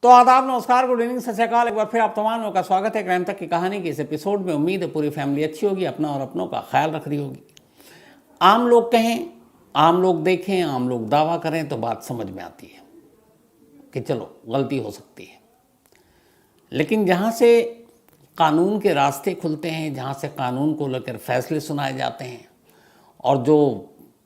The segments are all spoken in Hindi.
तो आदाब, नमस्कार, गुड इवनिंग, सत श्री अकाल। एक बार फिर आप तमाम लोगों का स्वागत है क्राइम तक की कहानी के इस एपिसोड में। उम्मीद है पूरी फैमिली अच्छी होगी, अपना और अपनों का ख्याल रख रही होगी। आम लोग कहें, आम लोग देखें, आम लोग दावा करें तो बात समझ में आती है कि चलो गलती हो सकती है। लेकिन जहाँ से कानून के रास्ते खुलते हैं, जहाँ से कानून को लेकर फैसले सुनाए जाते हैं और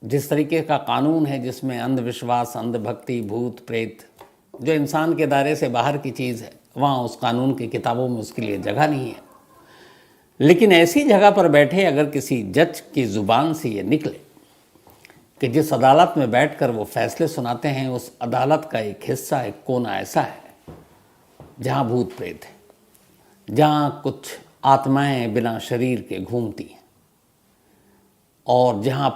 जिस तरीके का कानून है जिसमें अंधविश्वास, अंधभक्ति, भूत प्रेत जो इंसान के दायरे से बाहर की चीज़ है, वहाँ उस कानून की किताबों में उसके लिए जगह नहीं है। लेकिन ऐसी जगह पर बैठे अगर किसी जज की ज़ुबान से ये निकले कि जिस अदालत में बैठकर वो फैसले सुनाते हैं, उस अदालत का एक हिस्सा, एक कोना ऐसा है जहाँ भूत प्रेत है, जहाँ कुछ आत्माएं बिना शरीर के घूमती हैं और जहाँ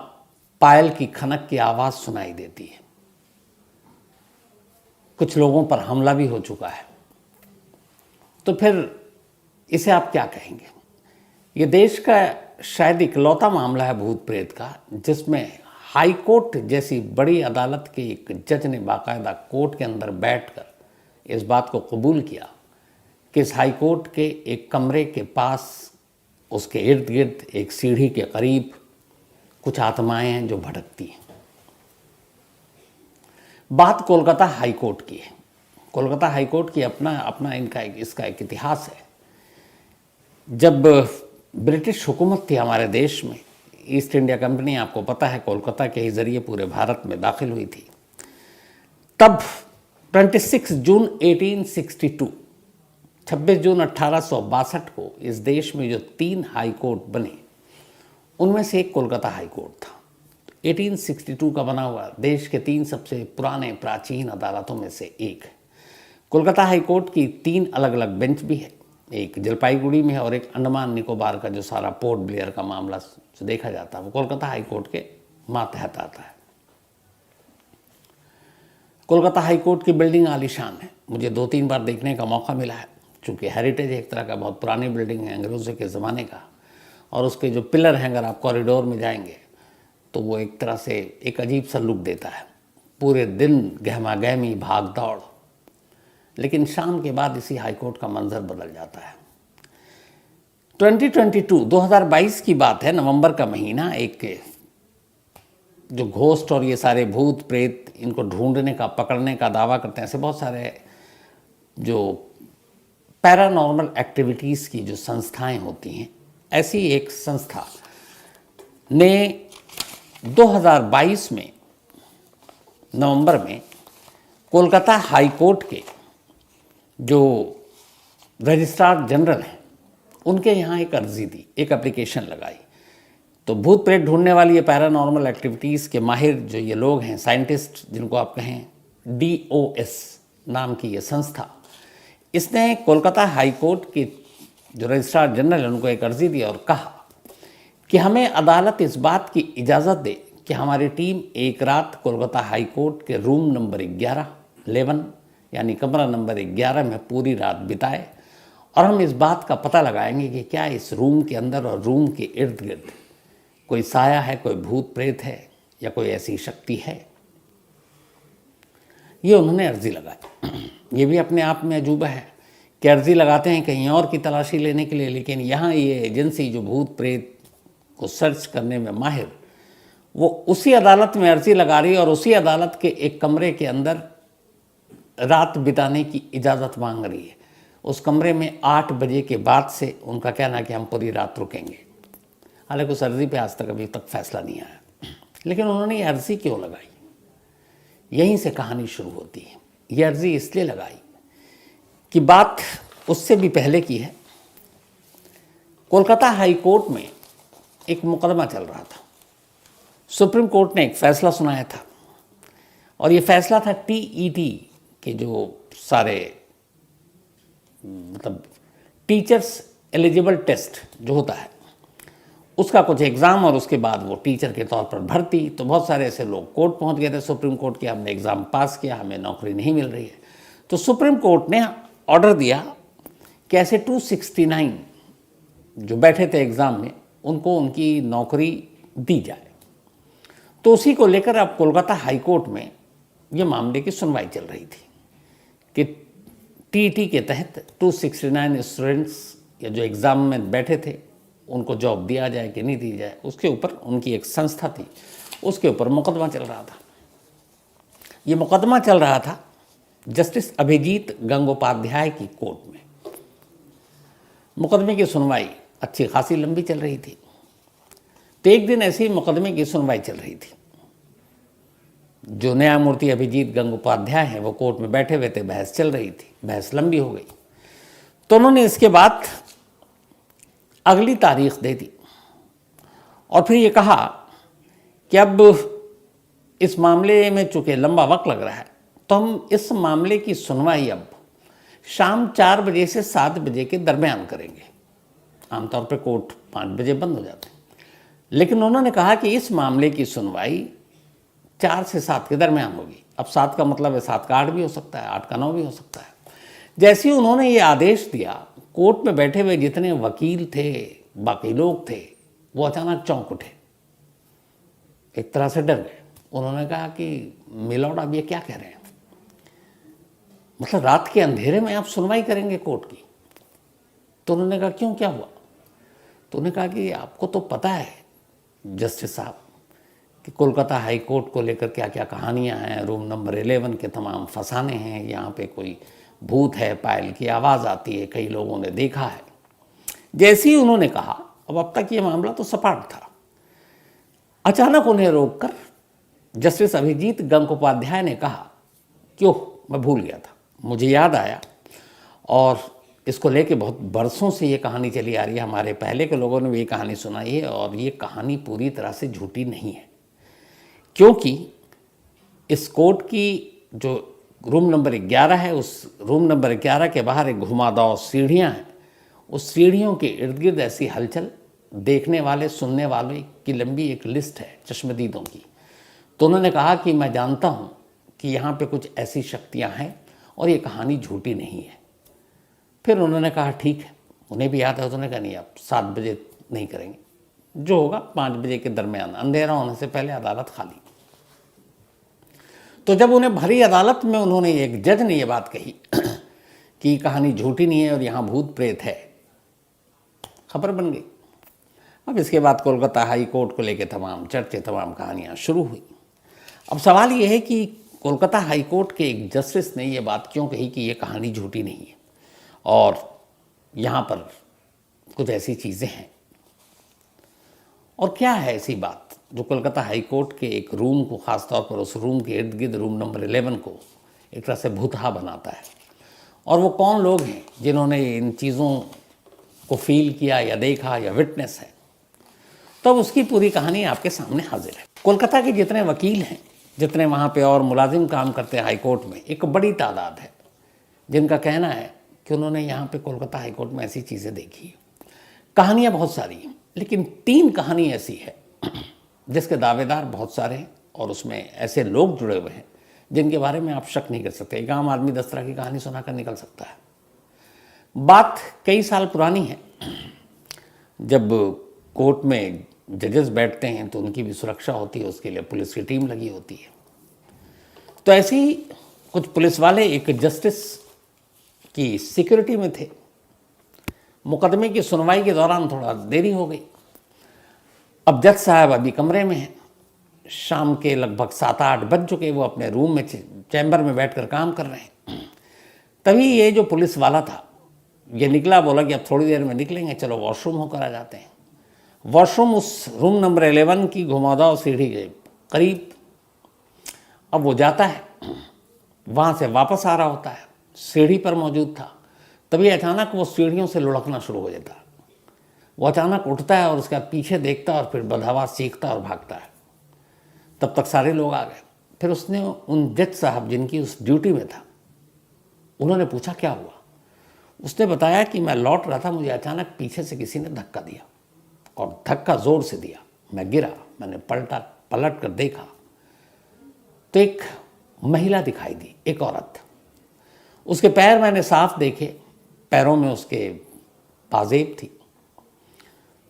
पायल की खनक की आवाज़ सुनाई देती है। कुछ लोगों पर हमला भी हो चुका है। तो फिर इसे आप क्या कहेंगे? ये देश का शायद इकलौता मामला है भूत प्रेत का जिसमें हाई कोर्ट जैसी बड़ी अदालत के एक जज ने बाकायदा कोर्ट के अंदर बैठकर इस बात को कबूल किया कि इस हाई कोर्ट के एक कमरे के पास, उसके इर्द गिर्द, एक सीढ़ी के करीब कुछ आत्माएं हैं जो भटकती हैं। बात कोलकाता हाई कोर्ट की है। कोलकाता हाई कोर्ट की अपना इसका एक इतिहास है। जब ब्रिटिश हुकूमत थी हमारे देश में, ईस्ट इंडिया कंपनी, आपको पता है, कोलकाता के ही जरिए पूरे भारत में दाखिल हुई थी। तब 26 जून 1862, 26 जून 1862 को इस देश में जो 3 हाई कोर्ट बने, उनमें से एक कोलकाता हाई कोर्ट था। 1862 का बना हुआ देश के 3 सबसे पुराने प्राचीन अदालतों में से एक है। कोलकाता हाई कोर्ट की 3 अलग अलग बेंच भी है। एक जलपाईगुड़ी में है और एक अंडमान निकोबार का जो सारा पोर्ट ब्लेयर का मामला जो देखा जाता है वो कोलकाता हाई कोर्ट के मातहत आता है। कोलकाता हाई कोर्ट की बिल्डिंग आलीशान है। मुझे 2-3 बार देखने का मौका मिला है। चूँकि हेरिटेज एक तरह का बहुत पुरानी बिल्डिंग है, अंग्रेज़ों के ज़माने का, और उसके जो पिलर हैं, अगर आप कॉरिडोर में जाएंगे तो वो एक तरह से एक अजीब सा लुक देता है। पूरे दिन गहमा गहमी, भाग दौड़, लेकिन शाम के बाद इसी हाईकोर्ट का मंजर बदल जाता है। 2022 की बात है, नवंबर का महीना। एक जो घोस्ट और ये सारे भूत प्रेत, इनको ढूंढने का, पकड़ने का दावा करते हैं, ऐसे बहुत सारे जो पैरानॉर्मल एक्टिविटीज़ की जो संस्थाएं होती हैं, ऐसी एक संस्था ने 2022 में नवंबर में कोलकाता हाई कोर्ट के जो रजिस्ट्रार जनरल हैं उनके यहाँ एक अर्जी दी, एक एप्लीकेशन लगाई। तो भूत प्रेत ढूंढने वाली ये पैरानॉर्मल एक्टिविटीज़ के माहिर जो ये लोग हैं, साइंटिस्ट जिनको आप कहें, DOS नाम की ये संस्था, इसने कोलकाता हाई कोर्ट के जो रजिस्ट्रार जनरल है उनको एक अर्जी दी और कहा कि हमें अदालत इस बात की इजाज़त दे कि हमारी टीम एक रात कोलकाता हाई कोर्ट के रूम नंबर 11 यानी कमरा नंबर 11 में पूरी रात बिताए और हम इस बात का पता लगाएंगे कि क्या इस रूम के अंदर और रूम के इर्द गिर्द कोई साया है, कोई भूत प्रेत है या कोई ऐसी शक्ति है। ये उन्होंने अर्जी लगाई। ये भी अपने आप में अजूबा है कि अर्जी लगाते हैं कहीं और की तलाशी लेने के लिए, लेकिन यहाँ ये एजेंसी जो भूत प्रेत को सर्च करने में माहिर, वो उसी अदालत में अर्जी लगा रही है और उसी अदालत के एक कमरे के अंदर रात बिताने की इजाज़त मांग रही है। उस कमरे में 8 बजे के बाद से उनका कहना कि हम पूरी रात रुकेंगे। हालांकि उस अर्जी पे आज तक अभी तक फैसला नहीं आया, लेकिन उन्होंने ये अर्जी क्यों लगाई, यहीं से कहानी शुरू होती है। ये अर्जी इसलिए लगाई कि बात उससे भी पहले की है। कोलकाता हाई कोर्ट में एक मुकदमा चल रहा था। सुप्रीम कोर्ट ने एक फ़ैसला सुनाया था और ये फ़ैसला था TET के जो सारे मतलब टीचर्स एलिजिबल टेस्ट जो होता है उसका कुछ एग्ज़ाम और उसके बाद वो टीचर के तौर पर भर्ती। तो बहुत सारे ऐसे लोग कोर्ट पहुंच गए थे सुप्रीम कोर्ट के, हमने एग्ज़ाम पास किया, हमें नौकरी नहीं मिल रही है। तो सुप्रीम कोर्ट ने ऑर्डर दिया कि ऐसे 269 जो बैठे थे एग्ज़ाम में उनको उनकी नौकरी दी जाए। तो उसी को लेकर अब कोलकाता हाई कोर्ट में ये मामले की सुनवाई चल रही थी कि टीईटी के तहत 269 स्टूडेंट्स या जो एग्ज़ाम में बैठे थे उनको जॉब दिया जाए कि नहीं दी जाए, उसके ऊपर उनकी एक संस्था थी, उसके ऊपर मुकदमा चल रहा था। ये मुकदमा चल रहा था जस्टिस अभिजीत गंगोपाध्याय की कोर्ट में। मुकदमे की सुनवाई अच्छी खासी लंबी चल रही थी। तो एक दिन ऐसे ही मुकदमे की सुनवाई चल रही थी। जो न्यायमूर्ति अभिजीत गंगोपाध्याय हैं वो कोर्ट में बैठे हुए थे, बहस चल रही थी, बहस लंबी हो गई। तो उन्होंने इसके बाद अगली तारीख दे दी और फिर ये कहा कि अब इस मामले में चूंकि लंबा वक्त लग रहा है तो हम इस मामले की सुनवाई अब शाम 4 बजे से 7 बजे के दरमियान करेंगे। आमतौर पर कोर्ट 5 बजे बंद हो जाते हैं, लेकिन उन्होंने कहा कि इस मामले की सुनवाई 4 से 7 के दरमियान होगी। अब 7 का मतलब है 7 का 8 भी हो सकता है, 8 का 9 भी हो सकता है। जैसे ही उन्होंने ये आदेश दिया, कोर्ट में बैठे हुए जितने वकील थे, बाकी लोग थे, वो अचानक चौंक उठे, एक तरह से डर गए। उन्होंने कहा कि मिलॉर्ड आप ये क्या कह रहे हैं, मतलब रात के अंधेरे में आप सुनवाई करेंगे कोर्ट की? तो उन्होंने कहा क्यों, क्या हुआ? तो उन्होंने कहा कि आपको तो पता है जस्टिस साहब कि कोलकाता हाई कोर्ट को लेकर क्या क्या कहानियां हैं, रूम नंबर 11 के तमाम फसाने हैं, यहाँ पे कोई भूत है, पायल की आवाज़ आती है, कई लोगों ने देखा है। जैसे ही उन्होंने कहा, अब तक ये मामला तो सपाट था, अचानक उन्हें रोककर जस्टिस अभिजीत गंगोपाध्याय ने कहा क्यों, मैं भूल गया था, मुझे याद आया, और इसको लेके बहुत बरसों से ये कहानी चली आ रही है, हमारे पहले के लोगों ने भी ये कहानी सुनाई है और ये कहानी पूरी तरह से झूठी नहीं है, क्योंकि इस कोर्ट की जो रूम नंबर 11 है, उस रूम नंबर 11 के बाहर एक घुमावदार सीढ़ियाँ हैं, उस सीढ़ियों के इर्द गिर्द ऐसी हलचल देखने वाले, सुनने वाले की लंबी एक लिस्ट है चश्मदीदों की। तो उन्होंने कहा कि मैं जानता हूँ कि यहाँ पे कुछ ऐसी शक्तियाँ हैं और ये कहानी झूठी नहीं है। फिर उन्होंने कहा ठीक है, उन्हें भी याद है, उन्होंने कहा नहीं आप 7 बजे नहीं करेंगे, जो होगा 5 बजे के दरमियान, अंधेरा होने से पहले अदालत खाली। तो जब उन्हें भरी अदालत में उन्होंने, एक जज ने ये बात कही कि कहानी झूठी नहीं है और यहाँ भूत प्रेत है, खबर बन गई। अब इसके बाद कोलकाता हाई कोर्ट को लेकर तमाम चर्चे, तमाम कहानियाँ शुरू हुई। अब सवाल ये है कि कोलकाता हाई कोर्ट के एक जस्टिस ने ये बात क्यों कही कि ये कहानी झूठी नहीं है और यहाँ पर कुछ ऐसी चीज़ें हैं, और क्या है ऐसी बात जो कोलकाता हाई कोर्ट के एक रूम को, ख़ासतौर पर उस रूम के इर्द गिर्द रूम नंबर 11 को एक तरह से भूतहा बनाता है, और वो कौन लोग हैं जिन्होंने इन चीज़ों को फील किया या देखा या विटनेस है। तो उसकी पूरी कहानी आपके सामने हाजिर है। कोलकाता के जितने वकील हैं, जितने वहाँ पे और मुलाजिम काम करते हैं हाई कोर्ट में, एक बड़ी तादाद है जिनका कहना है कि उन्होंने यहाँ पे कोलकाता हाई कोर्ट में ऐसी चीज़ें देखी हैं। कहानियाँ बहुत सारी हैं, लेकिन 3 कहानी ऐसी है जिसके दावेदार बहुत सारे हैं और उसमें ऐसे लोग जुड़े हुए हैं जिनके बारे में आप शक नहीं कर सकते। एक आम आदमी 10 तरह की कहानी सुनाकर निकल सकता है। बात कई साल पुरानी है। जब कोर्ट में जजेस बैठते हैं तो उनकी भी सुरक्षा होती है, उसके लिए पुलिस की टीम लगी होती है। तो ऐसे ही कुछ पुलिस वाले एक जस्टिस की सिक्योरिटी में थे। मुकदमे की सुनवाई के दौरान थोड़ा देरी हो गई। अब जज साहब अभी कमरे में हैं, शाम के लगभग 7-8 बज चुके, वो अपने रूम में चैम्बर में बैठकर काम कर रहे हैं। तभी ये जो पुलिस वाला था ये निकला, बोला कि अब थोड़ी देर में निकलेंगे, चलो वॉशरूम होकर आ जाते हैं। वॉशरूम उस रूम नंबर 11 की घुमावदार सीढ़ी के करीब। अब वो जाता है, वहाँ से वापस आ रहा होता है, सीढ़ी पर मौजूद था। तभी अचानक वो सीढ़ियों से लुढ़कना शुरू हो जाता है। वो अचानक उठता है और उसका पीछे देखता है और फिर बदहवास चीखता और भागता है। तब तक सारे लोग आ गए। फिर उसने उन जज साहब जिनकी उस ड्यूटी में था, उन्होंने पूछा क्या हुआ। उसने बताया कि मैं लौट रहा था, मुझे अचानक पीछे से किसी ने धक्का दिया और धक्का ज़ोर से दिया, मैं गिरा। मैंने पलट कर देखा तो एक महिला दिखाई दी, एक औरत। उसके पैर मैंने साफ देखे, पैरों में उसके पाजेब थी,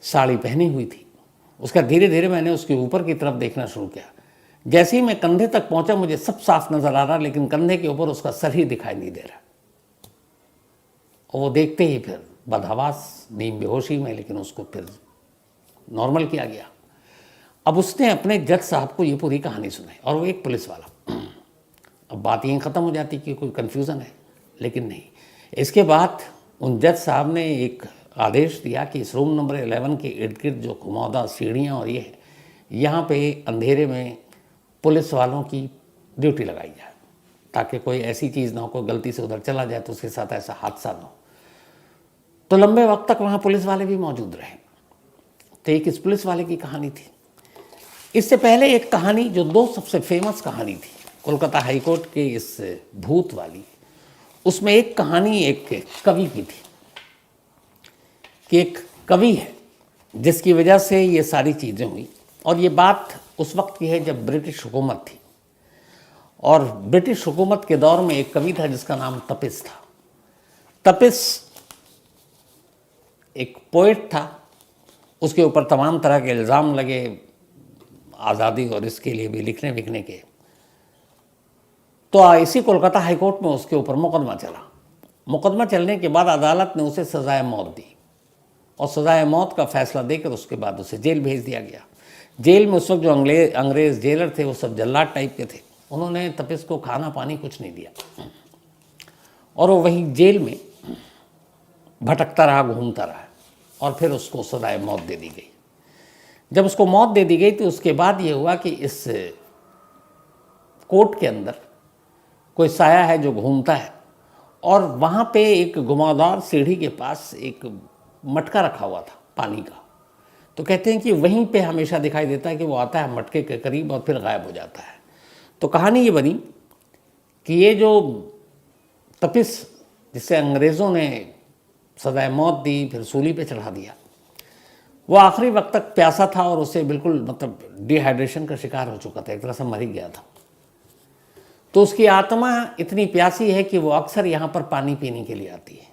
साड़ी पहनी हुई थी। उसका धीरे धीरे मैंने उसके ऊपर की तरफ देखना शुरू किया। जैसे ही मैं कंधे तक पहुंचा, मुझे सब साफ नजर आ रहा, लेकिन कंधे के ऊपर उसका सर ही दिखाई नहीं दे रहा। और वो देखते ही फिर बदहवास नींद बेहोशी में, लेकिन उसको फिर नॉर्मल किया गया। अब उसने अपने जज साहब को ये पूरी कहानी सुनाई, और वो एक पुलिस वाला। अब बात यहीं ख़त्म हो जाती कि कोई कन्फ्यूज़न है, लेकिन नहीं। इसके बाद उन जज साहब ने एक आदेश दिया कि इस रूम नंबर 11 के इर्द गिर्द जो घुमावदार सीढ़ियाँ और ये है, यहाँ पे अंधेरे में पुलिस वालों की ड्यूटी लगाई जाए, ताकि कोई ऐसी चीज़ ना हो, कोई गलती से उधर चला जाए तो उसके साथ ऐसा हादसा ना हो। तो लंबे वक्त तक वहाँ पुलिस वाले भी मौजूद रहे। तो एक इस पुलिस वाले की कहानी थी। इससे पहले एक कहानी जो दो सबसे फेमस कहानी थी कोलकाता हाईकोर्ट के इस भूत वाली, उसमें एक कहानी एक कवि की थी कि एक कवि है जिसकी वजह से ये सारी चीज़ें हुई। और ये बात उस वक्त की है जब ब्रिटिश हुकूमत थी, और ब्रिटिश हुकूमत के दौर में एक कवि था जिसका नाम तपिस था। तपिस एक पोएट था, उसके ऊपर तमाम तरह के इल्ज़ाम लगे आज़ादी और इसके लिए भी लिखने विखने के। तो इसी कोलकाता हाईकोर्ट में उसके ऊपर मुकदमा चला। मुकदमा चलने के बाद अदालत ने उसे सज़ाए मौत दी, और सज़ाए मौत का फैसला देकर उसके बाद उसे जेल भेज दिया गया। जेल में उस वक्त जो अंग्रेज़ जेलर थे वो सब जल्लाद टाइप के थे। उन्होंने तपिस को खाना पानी कुछ नहीं दिया, और वो वहीं जेल में भटकता रहा, घूमता रहा, और फिर उसको सज़ाए मौत दे दी गई। जब उसको मौत दे दी गई तो उसके बाद ये हुआ कि इस कोर्ट के अंदर कोई साया है जो घूमता है, और वहाँ पे एक घुमावदार सीढ़ी के पास एक मटका रखा हुआ था पानी का। तो कहते हैं कि वहीं पे हमेशा दिखाई देता है कि वो आता है मटके के करीब और फिर गायब हो जाता है। तो कहानी ये बनी कि ये जो तपिस, जिसे अंग्रेज़ों ने सज़ाए मौत दी, फिर सूली पे चढ़ा दिया, वो आखिरी वक्त तक प्यासा था और उसे बिल्कुल मतलब डिहाइड्रेशन का शिकार हो चुका था, एक तरह से मर ही गया था। तो उसकी आत्मा इतनी प्यासी है कि वो अक्सर यहाँ पर पानी पीने के लिए आती है,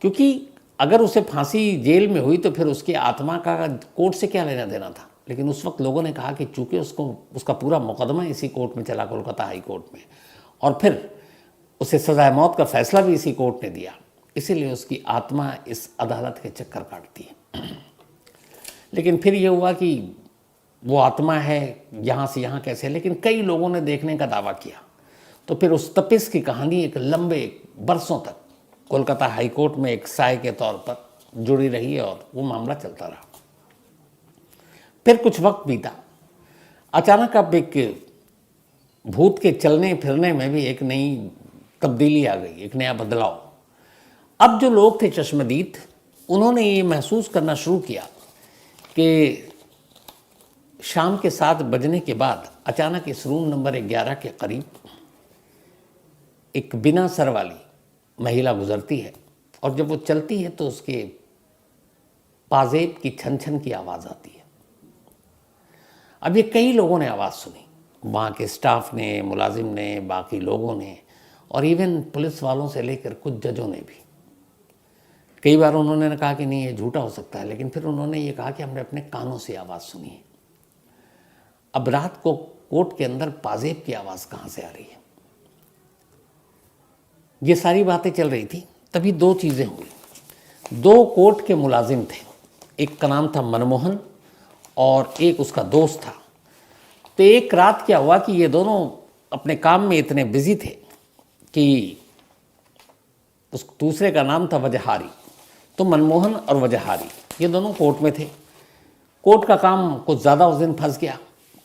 क्योंकि अगर उसे फांसी जेल में हुई तो फिर उसकी आत्मा का कोर्ट से क्या लेना देना था। लेकिन उस वक्त लोगों ने कहा कि चूँकि उसका पूरा मुकदमा इसी कोर्ट में चला, कोलकाता हाई कोर्ट में, और फिर उसे सज़ाए मौत का फैसला भी इसी कोर्ट ने दिया, इसीलिए उसकी आत्मा इस अदालत के चक्कर काटती है। लेकिन फिर ये हुआ कि वो आत्मा है यहाँ से यहाँ कैसे, लेकिन कई लोगों ने देखने का दावा किया। तो फिर उस तपिस की कहानी एक लंबे बरसों तक कोलकाता हाई कोर्ट में एक साय के तौर पर जुड़ी रही, और वो मामला चलता रहा। फिर कुछ वक्त बीता, अचानक अब एक भूत के चलने फिरने में भी एक नई तब्दीली आ गई, एक नया बदलाव। अब जो लोग थे चश्मदीद, उन्होंने ये महसूस करना शुरू किया कि शाम के 7 बजने के बाद अचानक इस रूम नंबर 11 के करीब एक बिना सर वाली महिला गुजरती है, और जब वो चलती है तो उसके पाजेब की छन छन की आवाज़ आती है। अब ये कई लोगों ने आवाज़ सुनी, वहाँ के स्टाफ ने, मुलाजिम ने, बाकी लोगों ने, और इवन पुलिस वालों से लेकर कुछ जजों ने भी। कई बार उन्होंने कहा कि नहीं ये झूठा हो सकता है, लेकिन फिर उन्होंने ये कहा कि हमने अपने कानों से आवाज़ सुनी है। अब रात को कोर्ट के अंदर पाजेब की आवाज़ कहाँ से आ रही है? ये सारी बातें चल रही थी, तभी दो चीज़ें हुई। 2 कोर्ट के मुलाजिम थे, एक का नाम था मनमोहन और एक उसका दोस्त था। तो एक रात क्या हुआ कि ये दोनों अपने काम में इतने बिजी थे कि उस दूसरे का नाम था वजहारी। तो मनमोहन और वजहारी ये दोनों कोर्ट में थे। कोर्ट का काम कुछ ज़्यादा उस दिन फंस गया,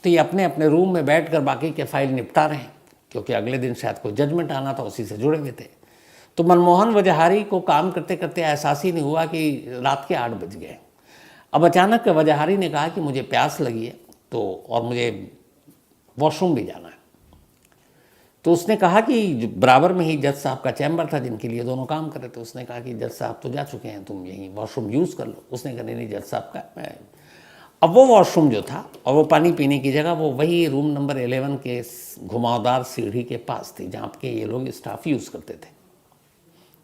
तो ये अपने अपने रूम में बैठकर बाकी के फाइल निपटा रहे हैं, क्योंकि अगले दिन शायद कोई जजमेंट आना था, उसी से जुड़े हुए थे। तो मनमोहन वजहारी को काम करते करते एहसास ही नहीं हुआ कि रात के 8 बज गए। अब अचानक वजहारी ने कहा कि मुझे प्यास लगी है और मुझे वॉशरूम भी जाना है। तो उसने कहा कि बराबर में ही जज साहब का चैम्बर था जिनके लिए दोनों काम कर रहे थे। उसने कहा कि जज साहब तो जा चुके हैं, तुम यहीं वॉशरूम यूज़ कर लो। उसने कहा नहीं जज साहब का मैं। अब वो वॉशरूम जो था और वो पानी पीने की जगह वो वही रूम नंबर 11 के घुमावदार सीढ़ी के पास थी, जहाँ के ये लोग स्टाफ यूज़ करते थे।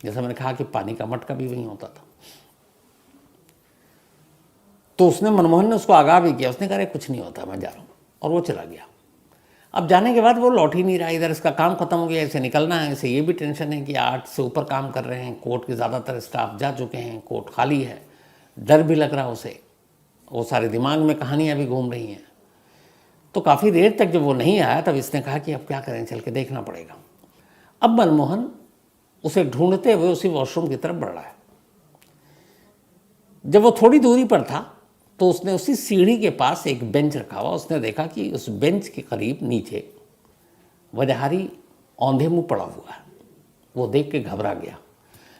जैसा मैंने कहा कि पानी का मटका भी वहीं होता था। तो उसने मनमोहन ने उसको आगाह भी किया। उसने कहा कुछ नहीं होता, मैं जा रहा हूँ, और वो चला गया। अब जाने के बाद वो लौट ही नहीं रहा, इधर इसका काम खत्म हो गया, इसे निकलना है, इसे ये भी टेंशन है कि 8 से ऊपर काम कर रहे हैं, कोर्ट के ज़्यादातर स्टाफ जा चुके हैं, कोर्ट खाली है, डर भी लग रहा उसे, वो सारे दिमाग में कहानियाँ भी घूम रही हैं। तो काफ़ी देर तक जब वो नहीं आया तब इसने कहा कि अब क्या करें, चल के देखना पड़ेगा। अब मनमोहन उसे ढूंढते हुए उसी वॉशरूम की तरफ बढ़ रहा है। जब वो थोड़ी दूरी पर था तो उसने उसी सीढ़ी के पास एक बेंच रखा हुआ, उसने देखा कि उस बेंच के करीब नीचे वजहारी औंधे मुंह पड़ा हुआ है। वो देख के घबरा गया,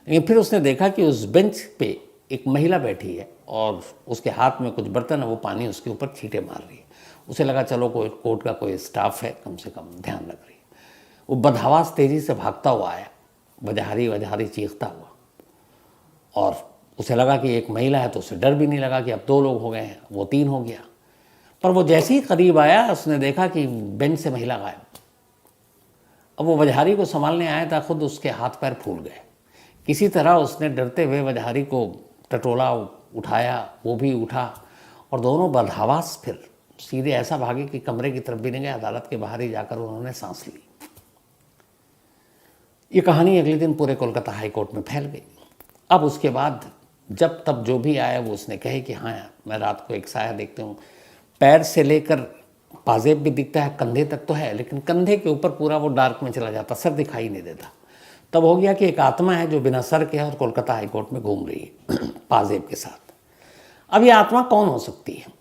लेकिन फिर उसने देखा कि उस बेंच पे एक महिला बैठी है और उसके हाथ में कुछ बर्तन है, वो पानी उसके ऊपर छींटे मार रही है। उसे लगा चलो कोई कोर्ट का कोई स्टाफ है, कम से कम ध्यान रख रही है। वो बदहवास तेज़ी से भागता हुआ आया, वजहारी चीखता हुआ, और उसे लगा कि एक महिला है तो उसे डर भी नहीं लगा कि अब 2 लोग हो गए हैं, वो 3 हो गया। पर वो जैसे ही करीब आया उसने देखा कि बेंच से महिला गायब। अब वो वजहारी को संभालने आया था, खुद उसके हाथ पैर फूल गए। किसी तरह उसने डरते हुए वजहारी को टटोला, उठाया, वो भी उठा, और दोनों बदहवास फिर सीधे ऐसा भागे कि कमरे की तरफ भी नहीं गए, अदालत के बाहर ही जाकर उन्होंने सांस ली। ये कहानी अगले दिन पूरे कोलकाता हाई कोर्ट में फैल गई। अब उसके बाद जब तब जो भी आया वो उसने कहे कि हाँ मैं रात को एक साया देखती हूँ, पैर से लेकर पाजेब भी दिखता है, कंधे तक तो है, लेकिन कंधे के ऊपर पूरा वो डार्क में चला जाता, सर दिखाई नहीं देता। तब हो गया कि एक आत्मा है जो बिना सर के है और कोलकाता हाई कोर्ट में घूम रही है पाजेब के साथ। अब ये आत्मा कौन हो सकती है?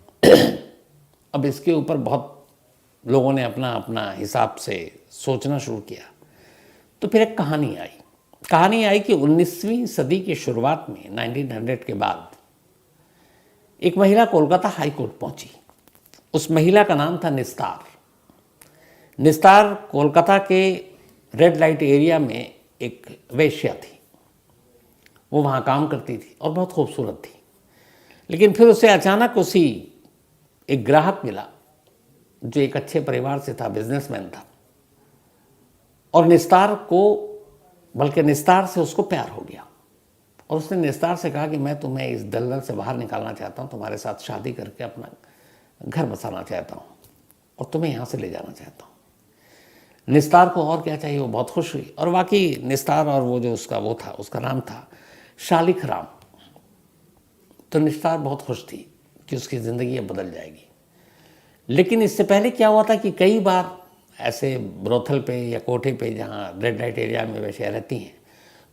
अब इसके ऊपर बहुत लोगों ने अपना अपना हिसाब से सोचना शुरू किया। तो फिर एक कहानी आई कि 19वीं सदी की शुरुआत में 1900 के बाद एक महिला कोलकाता हाई कोर्ट पहुंची। उस महिला का नाम था निस्तार। निस्तार कोलकाता के रेड लाइट एरिया में एक वेश्या थी। वो वहाँ काम करती थी और बहुत खूबसूरत थी। लेकिन फिर उसे अचानक उसी एक ग्राहक मिला जो एक अच्छे परिवार से था, बिजनेसमैन था, और निस्तार को, बल्कि निस्तार से उसको प्यार हो गया। और उसने निस्तार से कहा कि मैं तुम्हें इस दलदल से बाहर निकालना चाहता हूँ, तुम्हारे साथ शादी करके अपना घर बसाना चाहता हूँ और तुम्हें यहाँ से ले जाना चाहता हूँ। निस्तार को और क्या चाहिए, वो बहुत खुश हुई। और वाकई निस्तार और वो जो उसका वो था, उसका नाम था शालिक राम। तो निस्तार बहुत खुश थी कि उसकी ज़िंदगी अब बदल जाएगी। लेकिन इससे पहले क्या हुआ था कि कई बार ऐसे ब्रोथल पे या कोठे पे जहाँ रेड लाइट एरिया में वैसे रहती हैं,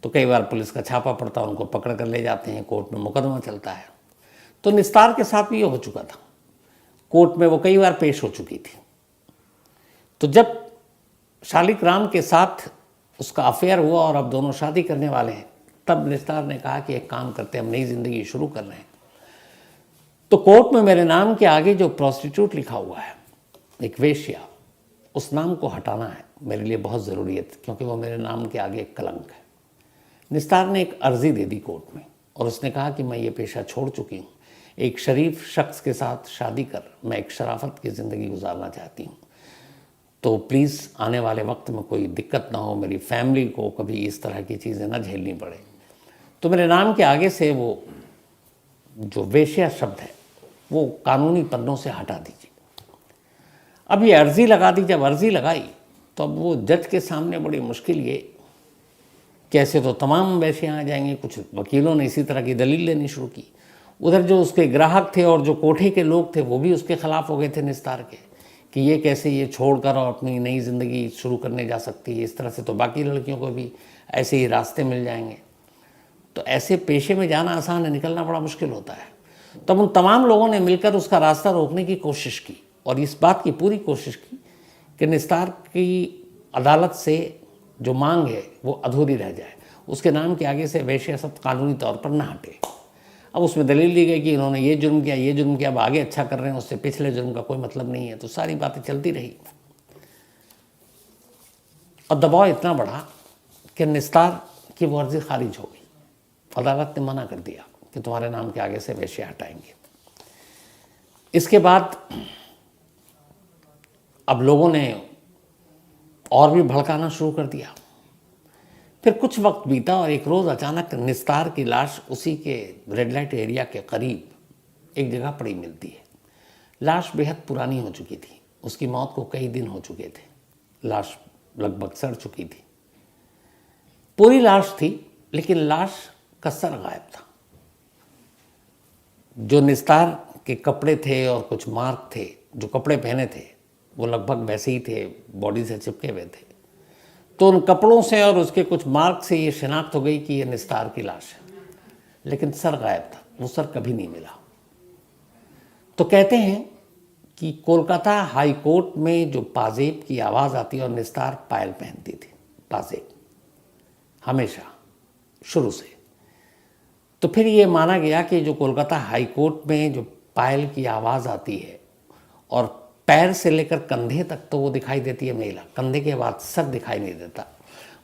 तो कई बार पुलिस का छापा पड़ता है, उनको पकड़ कर ले जाते हैं, कोर्ट में मुकदमा चलता है। तो निस्तार के साथ भी ये हो चुका था, कोर्ट में वो कई बार पेश हो चुकी थी। तो जब शालिक राम के साथ उसका अफेयर हुआ और अब दोनों शादी करने वाले हैं, तब निस्तार ने कहा कि एक काम करते हैं, हम नई ज़िंदगी शुरू कर रहे हैं, तो कोर्ट में मेरे नाम के आगे जो प्रोस्टिट्यूट लिखा हुआ है, एक वेश्या, उस नाम को हटाना है, मेरे लिए बहुत ज़रूरी है, क्योंकि वो मेरे नाम के आगे एक कलंक है। निस्तार ने एक अर्ज़ी दे दी कोर्ट में और उसने कहा कि मैं ये पेशा छोड़ चुकी हूँ, एक शरीफ शख्स के साथ शादी कर मैं एक शराफत की ज़िंदगी गुजारना चाहती हूँ, तो प्लीज़ आने वाले वक्त में कोई दिक्कत ना हो, मेरी फैमिली को कभी इस तरह की चीज़ें ना झेलनी पड़े, तो मेरे नाम के आगे से वो जो वेश्या शब्द है वो कानूनी पन्नों से हटा दीजिए। अब ये अर्ज़ी लगा दी। जब अर्ज़ी लगाई तो अब वो जज के सामने बड़ी मुश्किल, ये कैसे तो तमाम वेश्याँ आ जाएंगी, कुछ वकीलों ने इसी तरह की दलील लेनी शुरू की। उधर जो उसके ग्राहक थे और जो कोठे के लोग थे वो भी उसके खिलाफ हो गए थे निस्तार के, कि ये कैसे ये छोड़कर और अपनी नई ज़िंदगी शुरू करने जा सकती है, इस तरह से तो बाकी लड़कियों को भी ऐसे ही रास्ते मिल जाएंगे। तो ऐसे पेशे में जाना आसान है, निकलना बड़ा मुश्किल होता है। तब उन तमाम लोगों ने मिलकर उसका रास्ता रोकने की कोशिश की और इस बात की पूरी कोशिश की कि निस्तार की अदालत से जो मांग है वो अधूरी रह जाए, उसके नाम के आगे से वेश्या शब्द कानूनी तौर पर ना हटे। अब उसमें दलील दी गई कि इन्होंने ये जुर्म किया, ये जुर्म किया, अब आगे अच्छा कर रहे हैं, उससे पिछले जुर्म का कोई मतलब नहीं है। तो सारी बातें चलती रही और दबाव इतना बढ़ा कि निस्तार की वो अर्जी खारिज हो गई। अदालत ने मना कर दिया कि तुम्हारे नाम के आगे से वेश्या हटाएंगे। इसके बाद अब लोगों ने और भी भड़काना शुरू कर दिया। फिर कुछ वक्त बीता और एक रोज़ अचानक निस्तार की लाश उसी के रेड लाइट एरिया के करीब एक जगह पड़ी मिलती है। लाश बेहद पुरानी हो चुकी थी, उसकी मौत को कई दिन हो चुके थे, लाश लगभग सड़ चुकी थी। पूरी लाश थी लेकिन लाश का सर गायब था। जो निस्तार के कपड़े थे और कुछ मार्क थे, जो कपड़े पहने थे वो लगभग वैसे ही थे, बॉडी से चिपके हुए थे। तो उन कपड़ों से और उसके कुछ मार्क से ये शिनाख्त हो गई कि ये निस्तार की लाश है, लेकिन सर गायब था, वो सर कभी नहीं मिला। तो कहते हैं कि कोलकाता हाई कोर्ट में जो पाजेब की आवाज़ आती और निस्तार पायल पहनती थी, पाजेब हमेशा शुरू से। तो फिर ये माना गया कि जो कोलकाता हाई कोर्ट में जो पायल की आवाज़ आती है और पैर से लेकर कंधे तक तो वो दिखाई देती है महिला, कंधे के बाद सर दिखाई नहीं देता,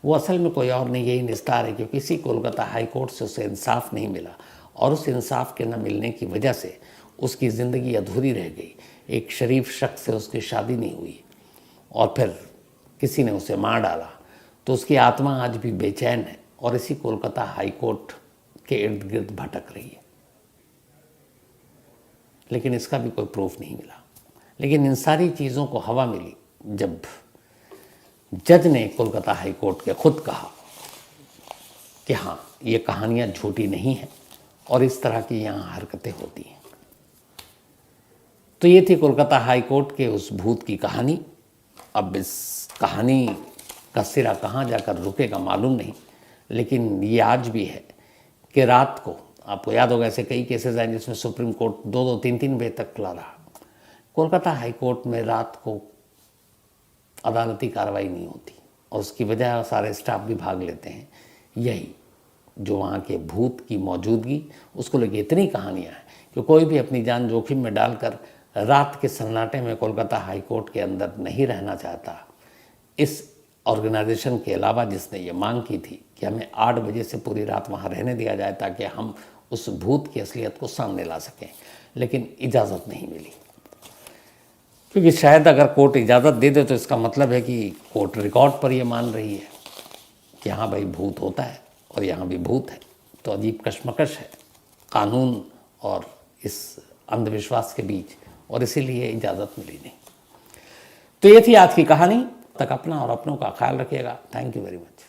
वो असल में कोई और नहीं, यही निस्तार है। क्योंकि इसी कोलकाता हाई कोर्ट से उसे इंसाफ नहीं मिला और उस इंसाफ के न मिलने की वजह से उसकी ज़िंदगी अधूरी रह गई। एक शरीफ शख्स से उसकी शादी नहीं हुई और फिर किसी ने उसे मार डाला, तो उसकी आत्मा आज भी बेचैन है और इसी कोलकाता हाई कोर्ट के इर्द गिर्द भटक रही है। लेकिन इसका भी कोई प्रूफ नहीं मिला। लेकिन इन सारी चीज़ों को हवा मिली जब जज ने कोलकाता हाई कोर्ट के खुद कहा कि हाँ, ये कहानियाँ झूठी नहीं हैं और इस तरह की यहाँ हरकतें होती हैं। तो ये थी कोलकाता हाई कोर्ट के उस भूत की कहानी। अब इस कहानी का सिरा कहाँ जाकर रुकेगा मालूम नहीं, लेकिन ये आज भी है कि रात को, आपको याद होगा ऐसे कई केसेस हैं जिसमें सुप्रीम कोर्ट 2-2, 3-3 बजे तक खुला रहा। कोलकाता हाई कोर्ट में रात को अदालती कार्रवाई नहीं होती और उसकी वजह सारे स्टाफ भी भाग लेते हैं। यही जो वहाँ के भूत की मौजूदगी, उसको लेकर इतनी कहानियाँ हैं कि कोई भी अपनी जान जोखिम में डालकर रात के सन्नाटे में कोलकाता हाई कोर्ट के अंदर नहीं रहना चाहता। इस ऑर्गेनाइजेशन के अलावा जिसने ये मांग की थी कि हमें 8 बजे से पूरी रात वहाँ रहने दिया जाए ताकि हम उस भूत की असलियत को सामने ला सकें, लेकिन इजाज़त नहीं मिली। क्योंकि शायद अगर कोर्ट इजाज़त दे दे तो इसका मतलब है कि कोर्ट रिकॉर्ड पर ये मान रही है कि हाँ भाई भूत होता है और यहाँ भी भूत है। तो अजीब कश्मकश है कानून और इस अंधविश्वास के बीच, और इसीलिए इजाज़त मिली नहीं। तो ये थी आज की कहानी। तक अपना और अपनों का ख्याल रखिएगा। Thank you very much.